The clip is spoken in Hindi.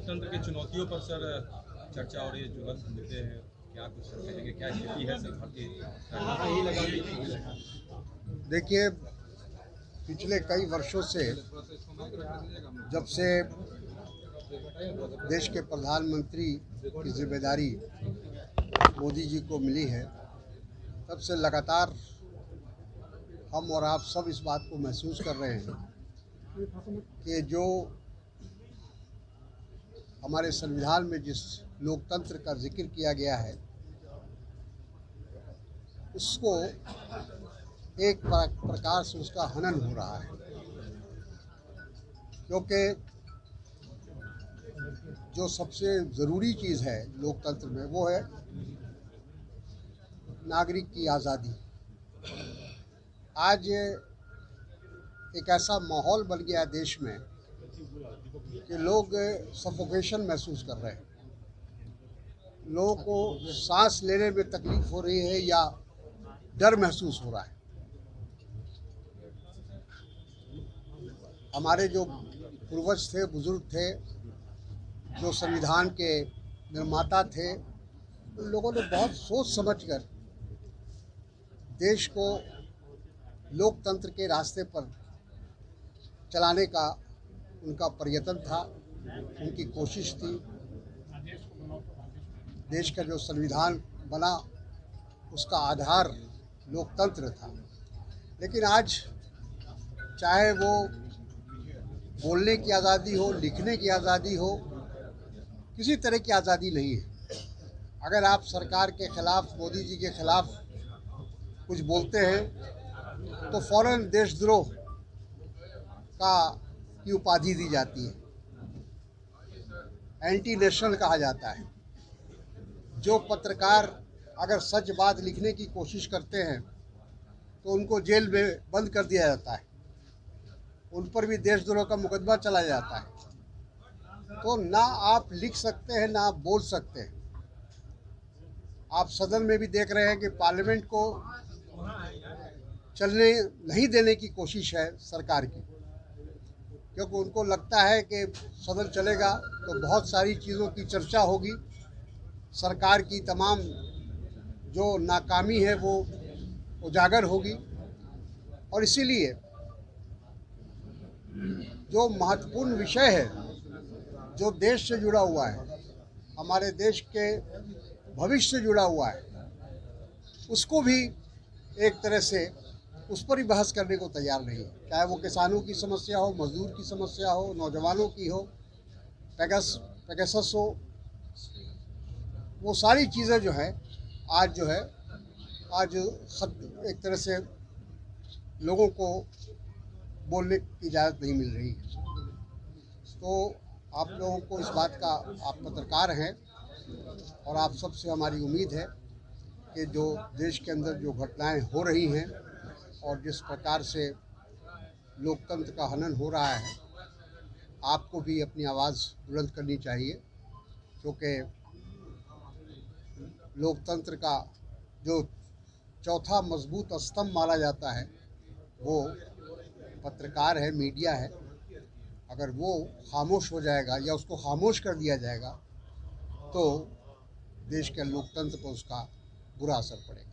लोकतंत्र की चुनौतियों पर सर चर्चा हो रही है। जुगल देते हैं, क्या कुछ सर कहेंगे, क्या स्थिति है सर भारतीय? देखिए, पिछले कई वर्षों से जब से देश के प्रधानमंत्री की जिम्मेदारी मोदी जी को मिली है, तब से लगातार हम और आप सब इस बात को महसूस कर रहे हैं कि जो हमारे संविधान में जिस लोकतंत्र का जिक्र किया गया है, उसको एक प्रकार से उसका हनन हो रहा है। क्योंकि जो सबसे ज़रूरी चीज़ है लोकतंत्र में, वो है नागरिक की आज़ादी। आज एक ऐसा माहौल बन गया देश में कि लोग सफोकेशन महसूस कर रहे हैं। लोगों को सांस लेने में तकलीफ हो रही है या डर महसूस हो रहा है। हमारे जो पूर्वज थे, बुजुर्ग थे, जो संविधान के निर्माता थे, उन लोगों ने बहुत सोच समझकर देश को लोकतंत्र के रास्ते पर चलाने का उनका प्रयत्न था, उनकी कोशिश थी। देश का जो संविधान बना, उसका आधार लोकतंत्र था। लेकिन आज चाहे वो बोलने की आज़ादी हो, लिखने की आज़ादी हो, किसी तरह की आज़ादी नहीं है। अगर आप सरकार के ख़िलाफ़, मोदी जी के ख़िलाफ़ कुछ बोलते हैं तो फ़ौरन देशद्रोह की उपाधि दी जाती है, एंटी नेशनल कहा जाता है। जो पत्रकार अगर सच बात लिखने की कोशिश करते हैं तो उनको जेल में बंद कर दिया जाता है, उन पर भी देशद्रोह का मुकदमा चला जाता है। तो ना आप लिख सकते हैं, ना आप बोल सकते हैं। आप सदन में भी देख रहे हैं कि पार्लियामेंट को चलने नहीं देने की कोशिश है सरकार की, क्योंकि उनको लगता है कि सदन चलेगा तो बहुत सारी चीज़ों की चर्चा होगी, सरकार की तमाम जो नाकामी है वो उजागर होगी। और इसीलिए जो महत्वपूर्ण विषय है, जो देश से जुड़ा हुआ है, हमारे देश के भविष्य से जुड़ा हुआ है, उसको भी एक तरह से उस पर ही बहस करने को तैयार नहीं है। चाहे वो किसानों की समस्या हो, मजदूर की समस्या हो, नौजवानों की हो, पैगासस हो, वो सारी चीज़ें जो है आज एक तरह से लोगों को बोलने की इजाज़त नहीं मिल रही है। तो आप लोगों को इस बात का, आप पत्रकार हैं और आप सबसे हमारी उम्मीद है कि जो देश के अंदर जो घटनाएं हो रही हैं और जिस प्रकार से लोकतंत्र का हनन हो रहा है, आपको भी अपनी आवाज़ बुलंद करनी चाहिए। क्योंकि लोकतंत्र का जो चौथा मजबूत स्तंभ माना जाता है, वो पत्रकार है, मीडिया है। अगर वो खामोश हो जाएगा या उसको खामोश कर दिया जाएगा तो देश के लोकतंत्र पर उसका बुरा असर पड़ेगा।